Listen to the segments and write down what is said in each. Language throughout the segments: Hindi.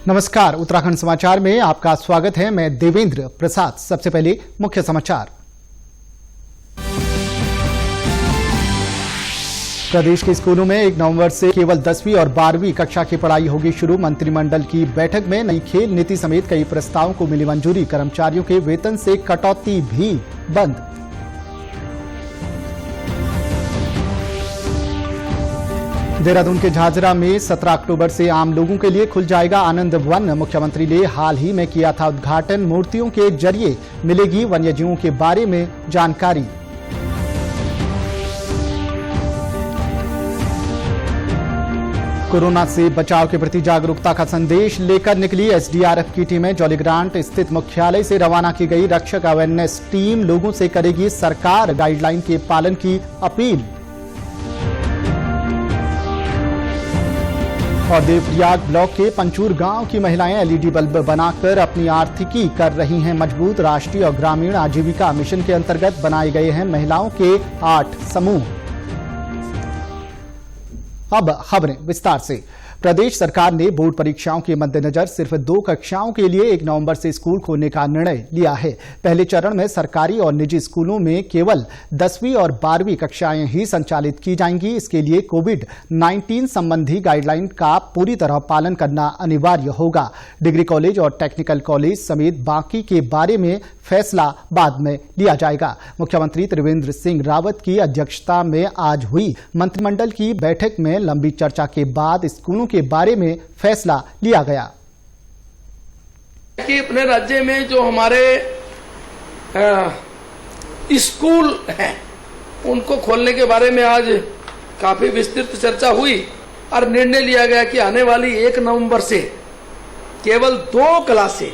नमस्कार, उत्तराखंड समाचार में आपका स्वागत है। मैं देवेंद्र प्रसाद। सबसे पहले मुख्य समाचार। प्रदेश के स्कूलों में 1 नवंबर से केवल 10वीं और 12वीं कक्षा की पढ़ाई होगी शुरू। मंत्रिमंडल की बैठक में नई खेल नीति समेत कई प्रस्तावों को मिली मंजूरी। कर्मचारियों के वेतन से कटौती भी बंद। देहरादून के झाझरा में 17 अक्टूबर से आम लोगों के लिए खुल जाएगा आनंद वन। मुख्यमंत्री ने हाल ही में किया था उद्घाटन। मूर्तियों के जरिए मिलेगी वन्यजीवों के बारे में जानकारी। कोरोना से बचाव के प्रति जागरूकता का संदेश लेकर निकली एसडीआरएफ की टीमें। जौलीग्रांट स्थित मुख्यालय से रवाना की गई रक्षक अवेयरनेस टीम लोगों से करेगी सरकार गाइडलाइन के पालन की अपील। और देवप्रयाग ब्लॉक के पंचूर गांव की महिलाएं एलईडी बल्ब बनाकर अपनी आर्थिकी कर रही हैं मजबूत। राष्ट्रीय और ग्रामीण आजीविका मिशन के अंतर्गत बनाए गए हैं महिलाओं के 8 समूह। अब खबरें विस्तार से। प्रदेश सरकार ने बोर्ड परीक्षाओं के मद्देनजर सिर्फ 2 कक्षाओं के लिए 1 नवंबर से स्कूल खोलने का निर्णय लिया है। पहले चरण में सरकारी और निजी स्कूलों में केवल 10वीं और 12वीं कक्षाएं ही संचालित की जाएंगी। इसके लिए कोविड-19 संबंधी गाइडलाइन का पूरी तरह पालन करना अनिवार्य होगा। डिग्री कॉलेज और टेक्निकल कॉलेज समेत बाकी के बारे में फैसला बाद में लिया जाएगा। मुख्यमंत्री त्रिवेंद्र सिंह रावत की अध्यक्षता में आज हुई मंत्रिमंडल की बैठक में लंबी चर्चा के बाद स्कूलों के बारे में फैसला लिया गया कि अपने राज्य में जो हमारे स्कूल हैं उनको खोलने के बारे में आज काफी विस्तृत चर्चा हुई और निर्णय लिया गया कि आने वाली 1 नवंबर से केवल 2 क्लासें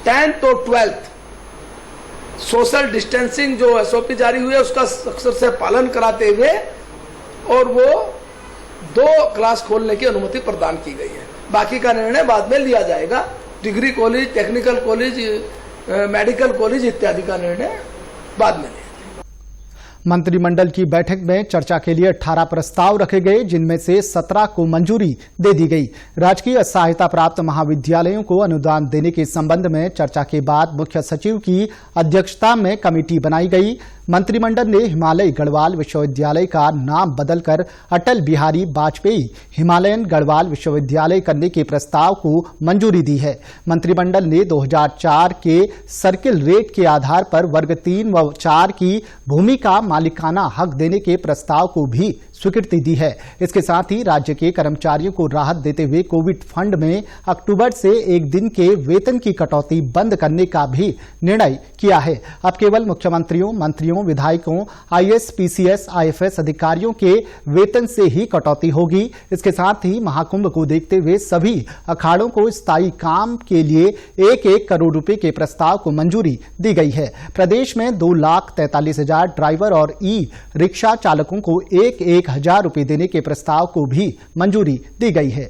10th और 12th सोशल डिस्टेंसिंग जो एसओपी जारी हुई है उसका सख्त से पालन कराते हुए और वो 2 क्लास खोलने की अनुमति प्रदान की गई है। बाकी का निर्णय बाद में लिया जाएगा। Degree college, technical college, medical college इत्यादि का निर्णय बाद में लिया। मंत्रिमंडल की बैठक में चर्चा के लिए 18 प्रस्ताव रखे गए, जिनमें से 17 को मंजूरी दे दी गई। राजकीय सहायता प्राप्त महाविद्यालयों को अनुदान देने के संबंध में चर्चा के बाद मुख्य सचिव की अध्यक्षता में कमेटी बनाई गई। मंत्रिमंडल ने हिमालय गढ़वाल विश्वविद्यालय का नाम बदलकर अटल बिहारी वाजपेयी हिमालयन गढ़वाल विश्वविद्यालय करने के प्रस्ताव को मंजूरी दी है। मंत्रिमंडल ने 2004 के सर्किल रेट के आधार पर वर्ग 3 व 4 की भूमि का मालिकाना हक देने के प्रस्ताव को भी स्वीकृति दी है। इसके साथ ही राज्य के कर्मचारियों को राहत देते हुए कोविड फंड में अक्टूबर से 1 दिन के वेतन की कटौती बंद करने का भी निर्णय किया है। अब केवल मुख्यमंत्रियों, मंत्रियों, विधायकों, आईएएस, पीसीएस, आईएफएस अधिकारियों के वेतन से ही कटौती होगी। इसके साथ ही महाकुंभ को देखते हुए सभी अखाड़ों को स्थायी काम के लिए 1-1 करोड़ रुपए के प्रस्ताव को मंजूरी दी गई है। प्रदेश में 2,43,000 ड्राइवर और ई रिक्शा चालकों को 1,000 रुपए देने के प्रस्ताव को भी मंजूरी दी गई है।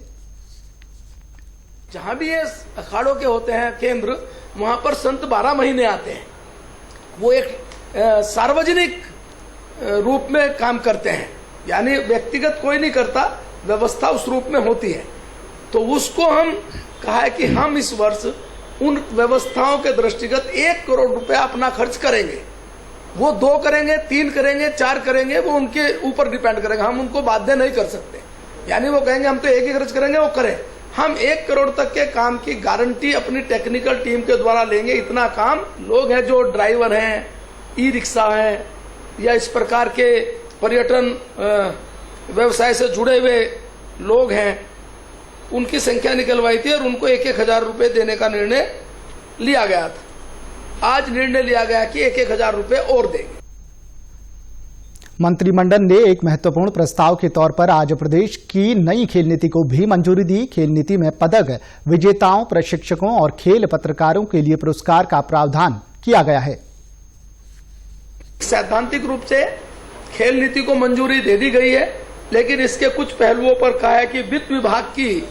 जहां भी ये अखाड़ों के होते हैं केंद्र, वहां पर संत 12 महीने आते हैं। वो एक सार्वजनिक रूप में काम करते हैं, यानी व्यक्तिगत कोई नहीं करता, व्यवस्था उस रूप में होती है। तो उसको हम कहा है कि हम इस वर्ष उन व्यवस्थाओं के दृष्टिगत 1 करोड़ रुपया अपना खर्च करेंगे। वो 2 करेंगे, 3 करेंगे, 4 करेंगे, वो उनके ऊपर डिपेंड करेंगे। हम उनको बाध्य नहीं कर सकते, यानी वो कहेंगे हम तो 1 ही खर्च करेंगे, वो करें। हम 1 करोड़ तक के काम की गारंटी अपनी टेक्निकल टीम के द्वारा लेंगे। इतना काम लोग हैं जो ड्राइवर हैं, ई रिक्शा है या इस प्रकार के पर्यटन व्यवसाय से जुड़े हुए लोग हैं, उनकी संख्या निकलवाई थी और उनको 1,000 रुपए देने का निर्णय लिया गया था। आज निर्णय लिया गया कि 1,000 रुपए और देंगे। मंत्रिमंडल ने एक महत्वपूर्ण प्रस्ताव के तौर पर आज प्रदेश की नई खेल नीति को भी मंजूरी दी। खेल नीति में पदक विजेताओं, प्रशिक्षकों और खेल पत्रकारों के लिए पुरस्कार का प्रावधान किया गया है। सैद्धांतिक रूप से खेल नीति को मंजूरी दे दी गई है, लेकिन इसके कुछ पहलुओं पर कहा है कि वित्त विभाग की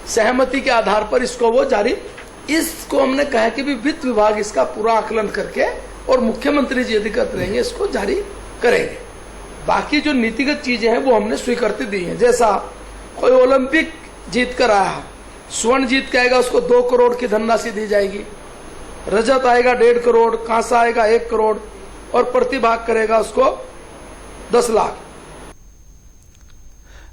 सहमति के आधार पर इसको वो जारी, इसको हमने कहा कि भी वित्त विभाग इसका पूरा आकलन करके और मुख्यमंत्री जी अधिकृत रहेंगे इसको जारी करेंगे। बाकी जो नीतिगत चीजें हैं वो हमने स्वीकृति दी है। जैसा कोई ओलंपिक जीत कर आया स्वर्ण जीत के आएगा उसको 2 करोड़ की धनराशि दी जाएगी, रजत आएगा 1.5 करोड़, कांसा आएगा 1 करोड़ और प्रतिभाग करेगा उसको 10 लाख।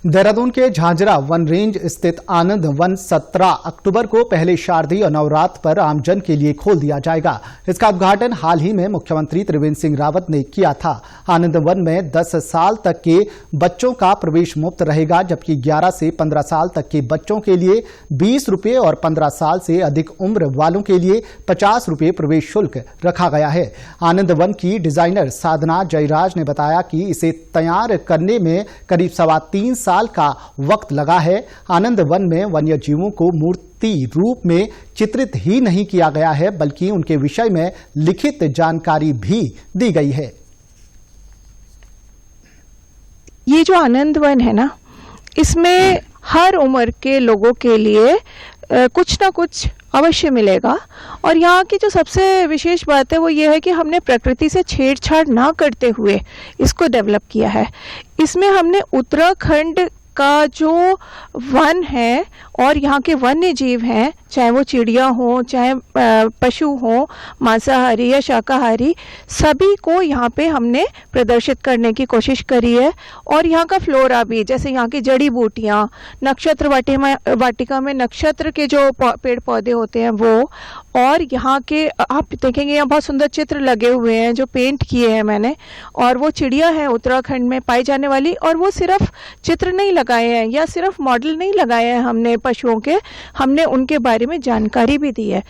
देहरादून के झांझरा वन रेंज स्थित आनंद वन 17 अक्टूबर को पहले शारदीय नवरात्र पर आमजन के लिए खोल दिया जाएगा। इसका उद्घाटन हाल ही में मुख्यमंत्री त्रिवेंद्र सिंह रावत ने किया था। आनंद वन में 10 साल तक के बच्चों का प्रवेश मुफ्त रहेगा, जबकि 11 से 15 साल तक के बच्चों के लिए 20 रुपये और 15 साल से अधिक उम्र वालों के लिए 50 रुपये प्रवेश शुल्क रखा गया है। आनंद वन की डिजाइनर साधना जयराज ने बताया कि इसे तैयार करने में करीब 3.25 साल का वक्त लगा है। आनंद वन में वन्य जीवों को मूर्ति रूप में चित्रित ही नहीं किया गया है, बल्कि उनके विषय में लिखित जानकारी भी दी गई है। ये जो आनंद वन है ना, इसमें हर उम्र के लोगों के लिए कुछ ना कुछ अवश्य मिलेगा। और यहाँ की जो सबसे विशेष बात है वो ये है कि हमने प्रकृति से छेड़छाड़ ना करते हुए इसको डेवलप किया है। इसमें हमने उत्तराखंड का जो वन है और यहाँ के वन्य जीव हैं, चाहे वो चिड़िया हो, चाहे पशु हो, मांसाहारी या शाकाहारी, सभी को यहाँ पे हमने प्रदर्शित करने की कोशिश करी है। और यहाँ का फ्लोरा भी, जैसे यहाँ की जड़ी बूटियाँ, नक्षत्र वाटिका में नक्षत्र के जो पेड़ पौधे होते हैं वो, और यहाँ के आप देखेंगे यहाँ बहुत सुंदर चित्र लगे हुए हैं जो पेंट किए हैं मैंने, और वो चिड़िया है उत्तराखंड में पाई जाने वाली। और वो सिर्फ चित्र नहीं लगाए हैं या सिर्फ मॉडल नहीं लगाए हैं हमने पशुओं के, हमने उनके बारे में जानकारी भी दी है।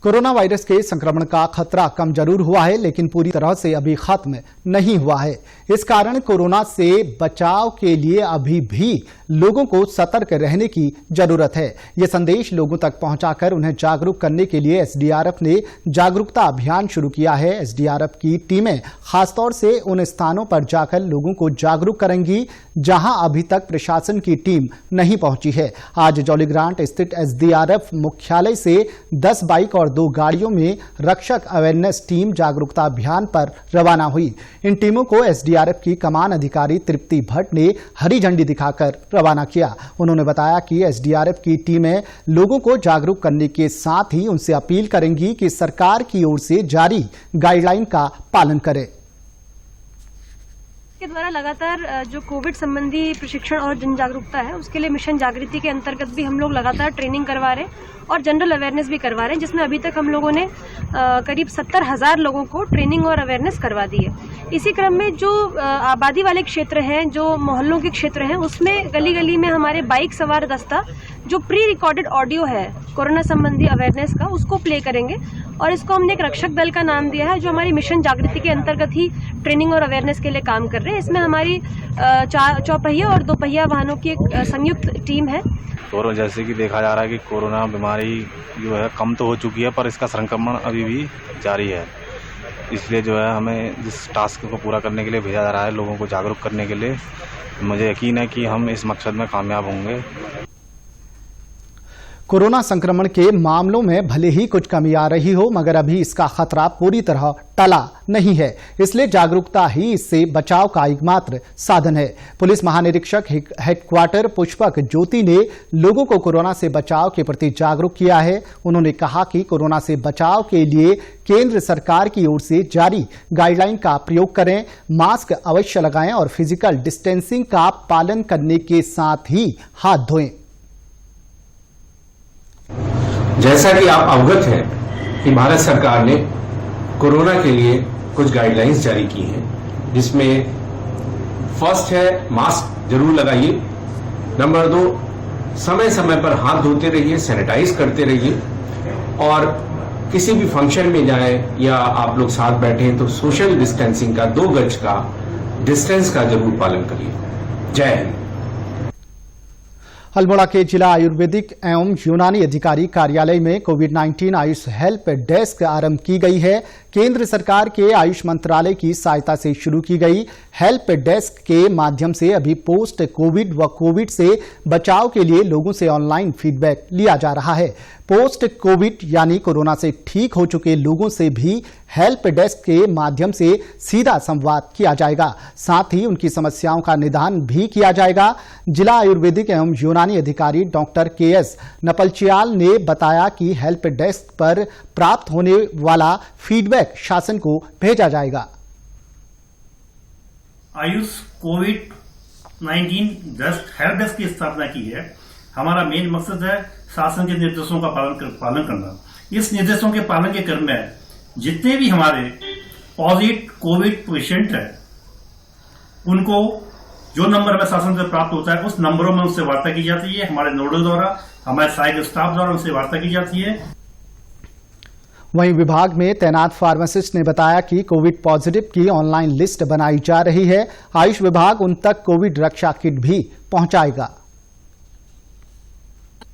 कोरोना वायरस के संक्रमण का खतरा कम जरूर हुआ है, लेकिन पूरी तरह से अभी खत्म नहीं हुआ है। इस कारण कोरोना से बचाव के लिए अभी भी लोगों को सतर्क रहने की जरूरत है। ये संदेश लोगों तक पहुंचाकर उन्हें जागरूक करने के लिए एसडीआरएफ ने जागरूकता अभियान शुरू किया है। एसडीआरएफ की टीमें खासतौर से उन स्थानों पर जाकर लोगों को जागरूक करेंगी जहां अभी तक प्रशासन की टीम नहीं पहुंची है। आज जौलीग्रांट स्थित एसडीआरएफ मुख्यालय से 10 बाइक और 2 गाड़ियों में रक्षक अवेयरनेस टीम जागरूकता अभियान पर रवाना हुई। इन टीमों को एसडीआरएफ की कमान अधिकारी तृप्ति भट्ट ने हरी झंडी दिखाकर रवाना किया। उन्होंने बताया कि एसडीआरएफ की टीमें लोगों को जागरूक करने के साथ ही उनसे अपील करेंगी कि सरकार की ओर से जारी गाइडलाइन का पालन करें। के द्वारा लगातार जो कोविड संबंधी प्रशिक्षण और जन जागरूकता है, उसके लिए मिशन जागृति के अंतर्गत भी हम लोग लगातार ट्रेनिंग करवा रहे हैं और जनरल अवेयरनेस भी करवा रहे हैं, जिसमें अभी तक हम लोगों ने करीब 70,000 लोगों को ट्रेनिंग और अवेयरनेस करवा दी है। इसी क्रम में जो आबादी वाले क्षेत्र हैं, जो मोहल्लों के क्षेत्र हैं, उसमें गली गली में हमारे बाइक सवार दस्ता जो प्री रिकॉर्डेड ऑडियो है कोरोना संबंधी अवेयरनेस का, उसको प्ले करेंगे। और इसको हमने एक रक्षक दल का नाम दिया है, जो हमारी मिशन जागृति के अंतर्गत ही ट्रेनिंग और अवेयरनेस के लिए काम कर रहे हैं। इसमें हमारी 4 चौपहिया और 2 पहिया वाहनों की एक संयुक्त टीम है। और जैसे कि देखा जा रहा है कि कोरोना बीमारी जो है कम तो हो चुकी है, पर इसका संक्रमण अभी भी जारी है। इसलिए जो है हमें जिस टास्क को पूरा करने के लिए भेजा जा रहा है, लोगों को जागरूक करने के लिए, मुझे यकीन है कि हम इस मकसद में कामयाब होंगे। कोरोना संक्रमण के मामलों में भले ही कुछ कमी आ रही हो, मगर अभी इसका खतरा पूरी तरह टला नहीं है। इसलिए जागरूकता ही इससे बचाव का एकमात्र साधन है। पुलिस महानिरीक्षक हेडक्वार्टर पुष्पक ज्योति ने लोगों को कोरोना से बचाव के प्रति जागरूक किया है। उन्होंने कहा कि कोरोना से बचाव के लिए केंद्र सरकार की ओर से जारी गाइडलाइन का प्रयोग करें, मास्क अवश्य लगाएं और फिजिकल डिस्टेंसिंग का पालन करने के साथ ही हाथ धोएं। जैसा कि आप अवगत हैं कि भारत सरकार ने कोरोना के लिए कुछ गाइडलाइंस जारी की हैं, जिसमें फर्स्ट है मास्क जरूर लगाइए, नंबर 2 समय समय पर हाथ धोते रहिए, सैनिटाइज करते रहिए, और किसी भी फंक्शन में जाएं या आप लोग साथ बैठे हैं तो सोशल डिस्टेंसिंग का 2 गज का डिस्टेंस का जरूर पालन करिए। जय हिंद। अल्मोड़ा के जिला आयुर्वेदिक एवं यूनानी अधिकारी कार्यालय में कोविड-19 आयुष हेल्प डेस्क आरंभ की गई है। केंद्र सरकार के आयुष मंत्रालय की सहायता से शुरू की गई हेल्प डेस्क के माध्यम से अभी पोस्ट कोविड व कोविड से बचाव के लिए लोगों से ऑनलाइन फीडबैक लिया जा रहा है। पोस्ट कोविड यानी कोरोना से ठीक हो चुके लोगों से भी हेल्प डेस्क के माध्यम से सीधा संवाद किया जाएगा। साथ ही उनकी समस्याओं का निदान भी किया जाएगा। जिला आयुर्वेदिक एवं यूनानी अधिकारी डॉक्टर केएस नपलचियाल ने बताया कि हेल्प डेस्क पर प्राप्त होने वाला फीडबैक शासन को भेजा जाएगा। आयुष कोविड-19 हेल्प डेस्क की स्थापना की है। हमारा मेन मकसद है शासन के निर्देशों का पालन करना। इस निर्देशों के पालन के क्रम में जितने भी हमारे पॉजिटिव कोविड पेशेंट हैं उनको जो नंबर हमें शासन से प्राप्त होता है उस नंबरों में उनसे वार्ता की जाती है। हमारे नोडल द्वारा, हमारे सहायक स्टाफ द्वारा उनसे वार्ता की जाती है। वहीं विभाग में तैनात फार्मासिस्ट ने बताया कि कोविड पॉजिटिव की ऑनलाइन लिस्ट बनाई जा रही है। आयुष विभाग उन तक कोविड रक्षा किट भी पहुंचाएगा।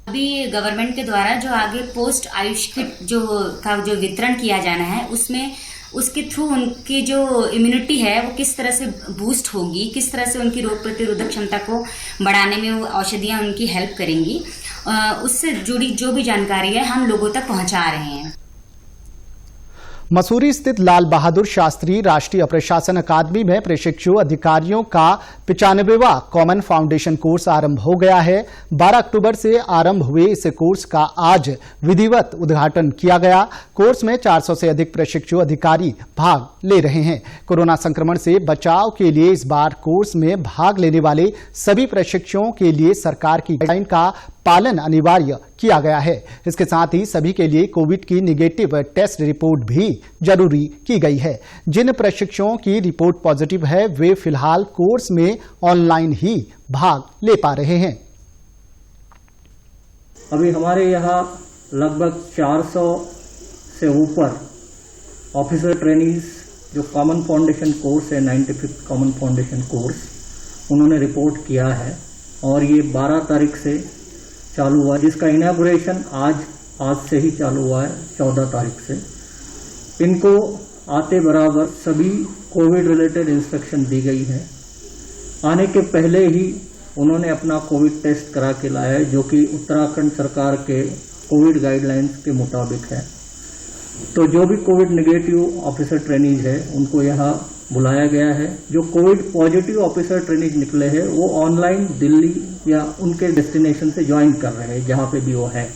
अभी गवर्नमेंट के द्वारा जो आगे पोस्ट आयुष किट जो वितरण किया जाना है उसमें उसके थ्रू उनकी जो इम्यूनिटी है वो किस तरह से बूस्ट होगी, किस तरह से उनकी रोग प्रतिरोधक क्षमता को बढ़ाने में वो औषधियां उनकी हेल्प करेंगी, उससे जुड़ी जो भी जानकारी है हम लोगों तक पहुंचा रहे हैं। मसूरी स्थित लाल बहादुर शास्त्री राष्ट्रीय प्रशासन अकादमी में प्रशिक्षु अधिकारियों का 95वां कॉमन फाउंडेशन कोर्स आरंभ हो गया है। 12 अक्टूबर से आरंभ हुए इस कोर्स का आज विधिवत उद्घाटन किया गया। कोर्स में 400 से अधिक प्रशिक्षु अधिकारी भाग ले रहे हैं। कोरोना संक्रमण से बचाव के लिए इस बार कोर्स में भाग लेने वाले सभी प्रशिक्षुओं के लिए सरकार की गाइडलाइन का पालन अनिवार्य किया गया है। इसके साथ ही सभी के लिए कोविड की निगेटिव टेस्ट रिपोर्ट भी जरूरी की गई है। जिन प्रशिक्षुओं की रिपोर्ट पॉजिटिव है वे फिलहाल कोर्स में ऑनलाइन ही भाग ले पा रहे हैं। अभी हमारे यहाँ लगभग 400 से ऊपर ऑफिसर ट्रेनीज जो कॉमन फाउंडेशन कोर्स है, 95th कॉमन फाउंडेशन कोर्स, उन्होंने रिपोर्ट किया है और ये 12 तारीख से चालू हुआ, जिसका इनॉग्रेशन आज से ही चालू हुआ है 14 तारीख से। इनको आते बराबर सभी कोविड रिलेटेड इंस्ट्रक्शन दी गई है। आने के पहले ही उन्होंने अपना कोविड टेस्ट करा के लाया है, जो कि उत्तराखंड सरकार के कोविड गाइडलाइंस के मुताबिक है। तो जो भी कोविड नेगेटिव ऑफिसर ट्रेनीज है उनको यहाँ बुलाया गया है। जो कोविड पॉजिटिव ऑफिसर ट्रेनीज निकले हैं वो ऑनलाइन दिल्ली या उनके डेस्टिनेशन से ज्वाइन कर रहे हैं जहां पे भी वो है।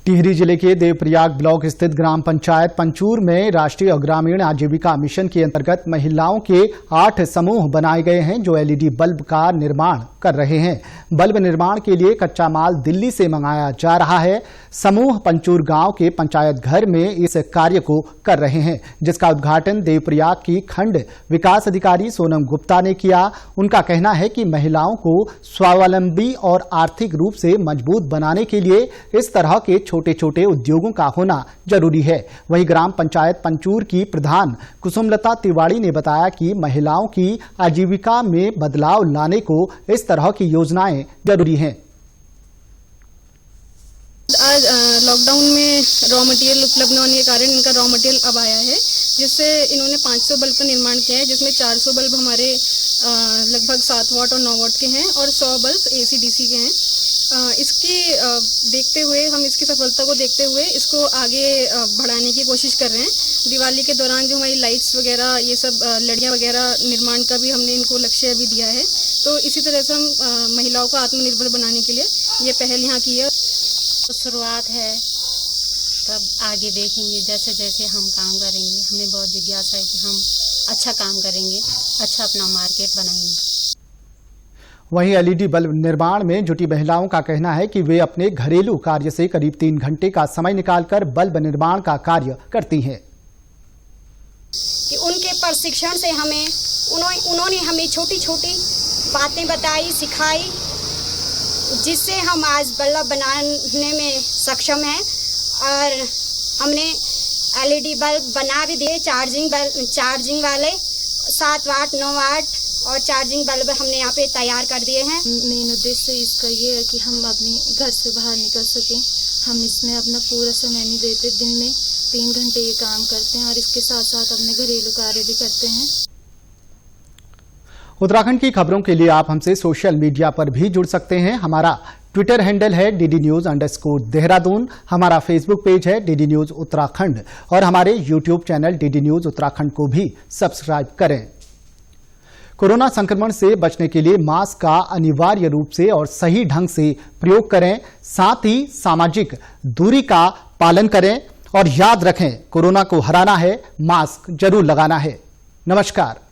टिहरी जिले के देवप्रयाग ब्लॉक स्थित ग्राम पंचायत पंचूर में राष्ट्रीय ग्रामीण आजीविका मिशन के अंतर्गत महिलाओं के 8 समूह बनाए गए हैं जो एलईडी बल्ब का निर्माण कर रहे हैं। बल्ब निर्माण के लिए कच्चा माल दिल्ली से मंगाया जा रहा है। समूह पंचूर गांव के पंचायत घर में इस कार्य को कर रहे हैं, जिसका उद्घाटन देवप्रयाग की खंड विकास अधिकारी सोनम गुप्ता ने किया। उनका कहना है कि महिलाओं को स्वावलंबी और आर्थिक रूप से मजबूत बनाने के लिए इस तरह के छोटे छोटे उद्योगों का होना जरूरी है। वहीं ग्राम पंचायत पंचूर की प्रधान कुसुमलता तिवाड़ी ने बताया कि महिलाओं की आजीविका में बदलाव लाने को इस तरह की योजनाएं जरूरी हैं। आज लॉकडाउन में रॉ मटेरियल उपलब्ध न होने के कारण इनका रॉ मटेरियल अब आया है, जिससे इन्होंने 500 बल्ब का निर्माण किया है, जिसमें 400 बल्ब हमारे लगभग 7 वाट और 9 वाट के हैं और 100 बल्ब AC/DC के हैं। इसकी देखते हुए हम इसकी सफलता को देखते हुए इसको आगे बढ़ाने की कोशिश कर रहे हैं। दिवाली के दौरान जो हमारी लाइट्स वगैरह ये सब लड़ियाँ वगैरह निर्माण का भी हमने इनको लक्ष्य अभी दिया है। तो इसी तरह से हम महिलाओं को आत्मनिर्भर बनाने के लिए ये पहल यहाँ की है। तो शुरुआत है, तब आगे देखेंगे जैसे जैसे हम काम करेंगे। हमें बहुत जिज्ञासा है कि हम अच्छा काम करेंगे, अच्छा अपना मार्केट बनाएंगे। वहीं एलईडी बल्ब निर्माण में जुटी महिलाओं का कहना है कि वे अपने घरेलू कार्य से करीब 3 घंटे का समय निकालकर बल्ब निर्माण का कार्य करती हैं। कि उनके प्रशिक्षण से उन्होंने हमें छोटी छोटी बातें बताई, सिखाई, जिससे हम आज बल्ब बनाने में सक्षम हैं। और हमने एलईडी बल्ब बना भी दिए, चार्जिंग वाले 7 वाट 9 वाट और चार्जिंग बल्ब हमने यहाँ पे तैयार कर दिए हैं। मेन उद्देश्य इसका ये है कि हम अपने घर से बाहर निकल सकें। हम इसमें अपना पूरा समय नहीं देते, दिन में 3 घंटे ये काम करते हैं और इसके साथ साथ अपने घरेलू कार्य भी करते हैं। उत्तराखंड की खबरों के लिए आप हमसे सोशल मीडिया पर भी जुड़ सकते हैं। हमारा ट्विटर हैंडल है DD News_देहरादून। हमारा फेसबुक पेज है DD News उत्तराखंड और हमारे YouTube channel DD News Uttarakhand को भी सब्सक्राइब करें। कोरोना संक्रमण से बचने के लिए मास्क का अनिवार्य रूप से और सही ढंग से प्रयोग करें, साथ ही सामाजिक दूरी का पालन करें और याद रखें, कोरोना को हराना है, मास्क जरूर लगाना है। नमस्कार।